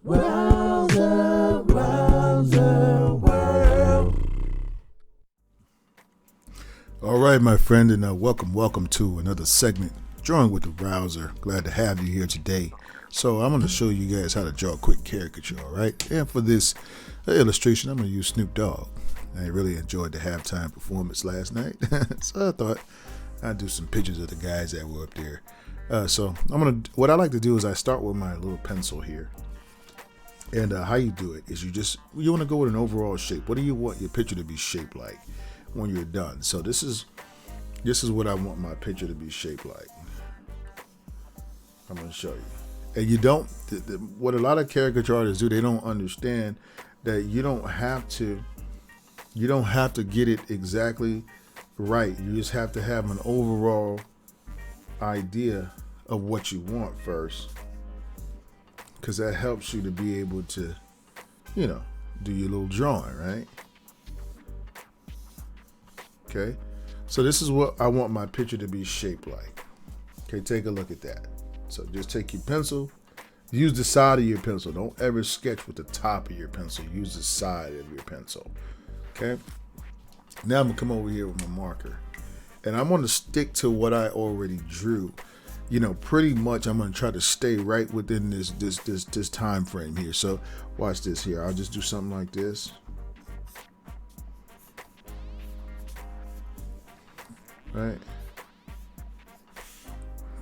Rowserworld. All right, my friend, and welcome to another segment, Drawing with the Rouser. Glad to have you here today. So I'm going to show you guys how to draw a quick caricature, all right? And for this illustration, I'm going to use Snoop Dogg. I really enjoyed the halftime performance last night, so I thought I'd do some pictures of the guys that were up there. So what I like to do is I start with my little pencil here. And how you do it is you want to go with an overall shape. What do you want your picture to be shaped like when you're done? So this is what I want my picture to be shaped like. I'm going to show you. And you don't, what a lot of caricature artists do, they don't understand that you don't have to get it exactly right. You just have to have an overall idea of what you want first, because that helps you to be able to, do your little drawing, right? Okay, so this is what I want my picture to be shaped like. Okay, take a look at that. So just take your pencil, use the side of your pencil. Don't ever sketch with the top of your pencil. Use the side of your pencil. Okay, now I'm gonna come over here with my marker, and I'm gonna stick to what I already drew. Pretty much I'm gonna try to stay right within this time frame here. So watch this here. I'll just do something like this. Right.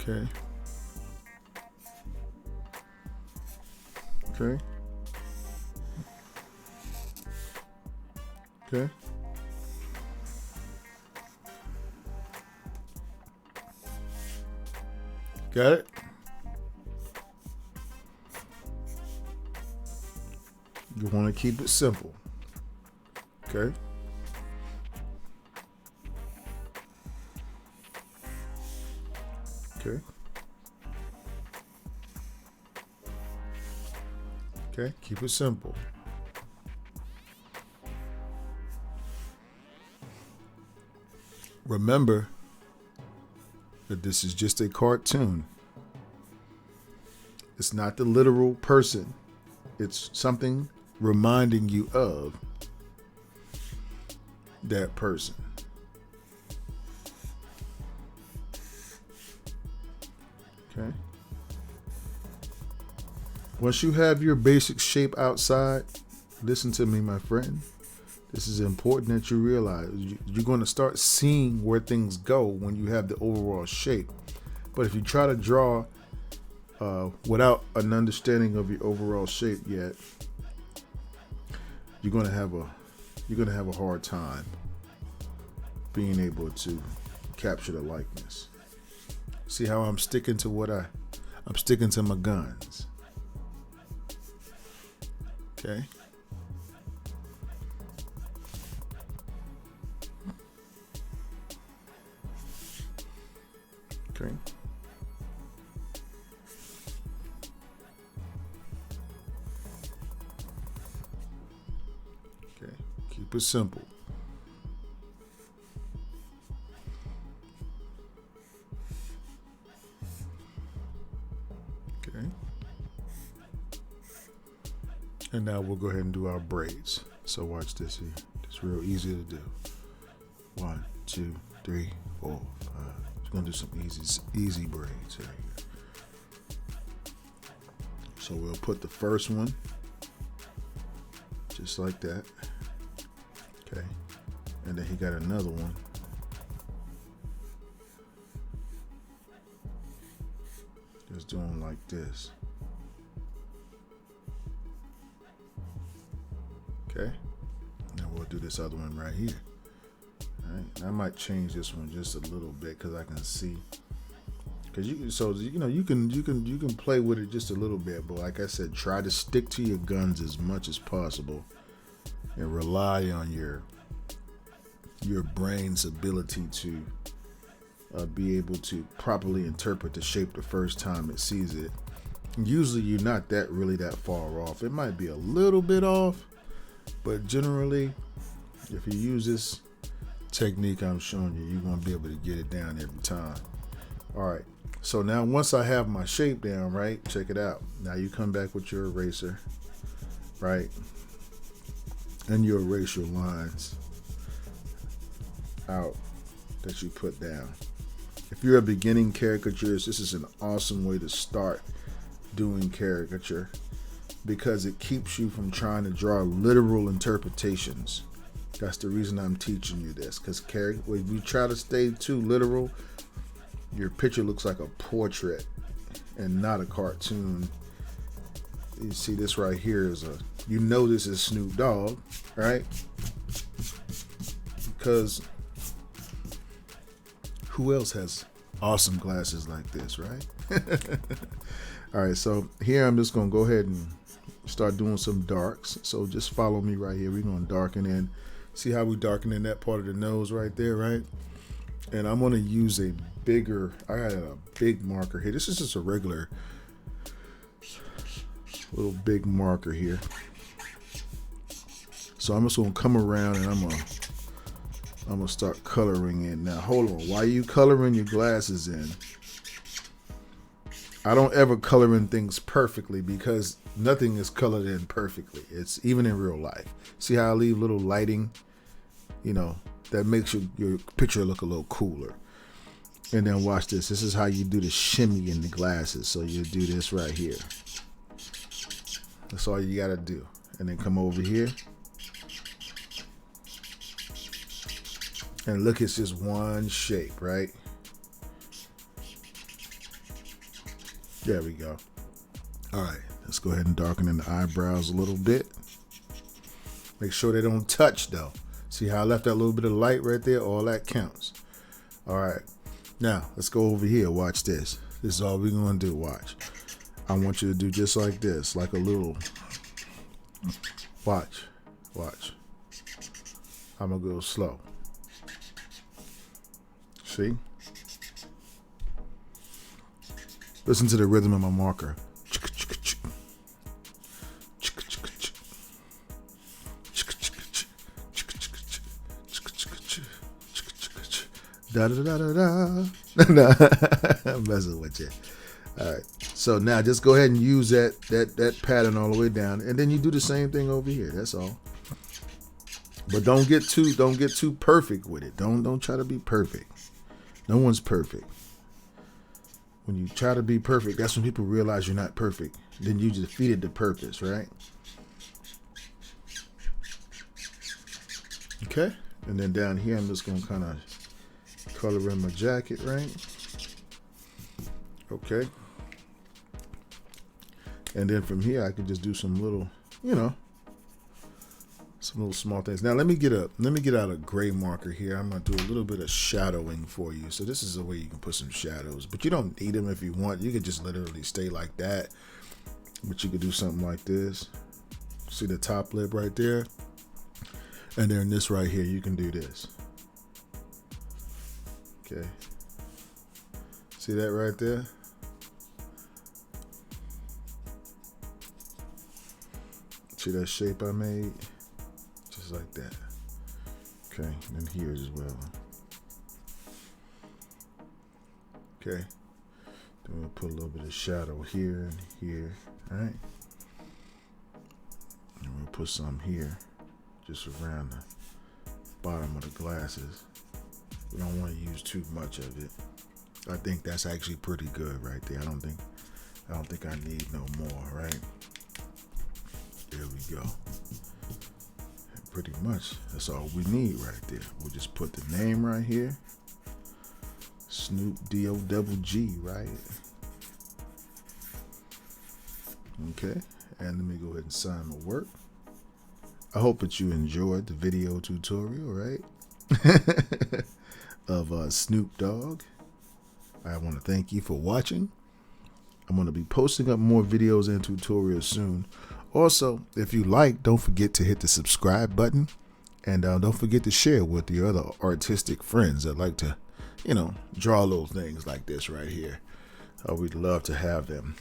Okay. Okay. Okay. Got it? You want to keep it simple. Okay. Okay. Okay, keep it simple. Remember that this is just a cartoon. It's not the literal person. It's something reminding you of that person. Okay. Once you have your basic shape outside, listen to me, my friend. This is important that you realize. You're going to start seeing where things go when you have the overall shape. But if you try to draw without an understanding of your overall shape yet, you're going to have a hard time being able to capture the likeness. See how I'm sticking to I'm sticking to my guns. Okay. Okay. Okay. Keep it simple. Okay. And now we'll go ahead and do our braids. So watch this here. It's real easy to do. 1, 2, 3, 4, 5. Just gonna do some easy braids here. So we'll put the first one just like that. Okay. And then he got another one. Just doing like this. Okay. Now we'll do this other one right here. All right. I might change this one just a little bit because I can see. Because you can play with it just a little bit, but like I said, try to stick to your guns as much as possible and rely on your brain's ability to be able to properly interpret the shape the first time it sees it. Usually you're not that far off. It might be a little bit off, but generally, if you use this technique I'm showing you, you're going to be able to get it down every time. All right. So now once I have my shape down, right, check it out. Now you come back with your eraser, right, and you erase your lines out that you put down. If you're a beginning caricaturist, this is an awesome way to start doing caricature because it keeps you from trying to draw literal interpretations. That's the reason I'm teaching you this, because when you try to stay too literal, your picture looks like a portrait and not a cartoon. You see this right here is this is Snoop Dogg, right? Because who else has awesome glasses like this, right? All right, so here I'm just gonna go ahead and start doing some darks. So just follow me right here. We're gonna darken in. See how we darken in that part of the nose right there, right? And I'm gonna use I got a big marker here. This is just a regular little big marker here. So I'm just gonna come around and I'm gonna start coloring in. Now hold on, while you coloring your glasses in, I don't ever color in things perfectly because nothing is colored in perfectly. It's even in real life. See how I leave little lighting, that makes your picture look a little cooler. And then watch this. This is how you do the shimmy in the glasses. So you do this right here. That's all you gotta do. And then come over here. And look, it's just one shape, right? There we go. All right, let's go ahead and darken in the eyebrows a little bit. Make sure they don't touch though. See how I left that little bit of light right there? All that counts. All right, now let's go over here. Watch this. This is all we're gonna do, watch. I want you to do just like this, like a little, watch. I'm gonna go slow. See? Listen to the rhythm of my marker. Da da da da da. I'm messing with you. All right. So now just go ahead and use that pattern all the way down, and then you do the same thing over here. That's all. But don't get too perfect with it. Don't try to be perfect. No one's perfect. When you try to be perfect, that's when people realize you're not perfect. Then you defeated the purpose, right? Okay. And then down here, I'm just gonna kind of color in my jacket, right? Okay. And then from here, I can just do some little, some little small things. Now let me get out a gray marker here. I'm gonna do a little bit of shadowing for you. So this is a way you can put some shadows, but you don't need them if you want. You could just literally stay like that, but you could do something like this. See the top lip right there? And then this right here, you can do this. Okay. See that right there? See that shape I made? Just like that. Okay, and then here as well. Okay. Then we'll put a little bit of shadow here and here. Alright. And we'll put some here, just around the bottom of the glasses. We don't want to use too much of it. I think that's actually pretty good right there. I don't think I need no more, right? There we go. And pretty much that's all we need right there. We'll just put the name right here. Snoop D-O-double-G, right? Okay, and let me go ahead and sign my work. I hope that you enjoyed the video tutorial, right? of Snoop Dogg. I want to thank you for watching. I'm going to be posting up more videos and tutorials soon. Also, if you like, don't forget to hit the subscribe button, and don't forget to share with your other artistic friends that like to, draw little things like this right here. We'd love to have them.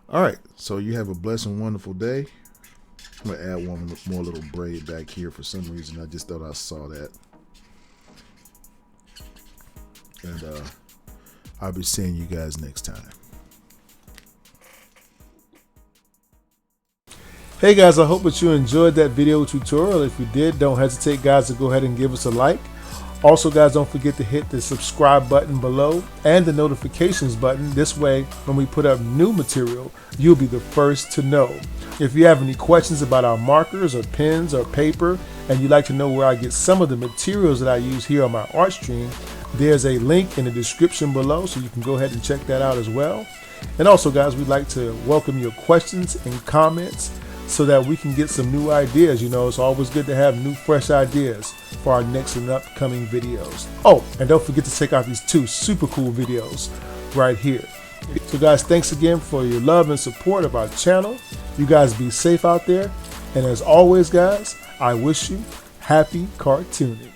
All right, so you have a blessed and wonderful day. I'm going to add one more little braid back here for some reason. I just thought I saw that. And I'll be seeing you guys next time. Hey guys, I hope that you enjoyed that video tutorial. If you did, don't hesitate guys to go ahead and give us a like. Also guys, don't forget to hit the subscribe button below and the notifications button. This way, when we put up new material, you'll be the first to know. If you have any questions about our markers or pens or paper, and you'd like to know where I get some of the materials that I use here on my art stream, there's a link in the description below, so you can go ahead and check that out as well. And also guys, we'd like to welcome your questions and comments so that we can get some new ideas. You know, it's always good to have new fresh ideas for our next and upcoming videos. Oh, and don't forget to check out these 2 super cool videos right here. So guys, thanks again for your love and support of our channel. You guys be safe out there. And as always guys, I wish you happy cartooning.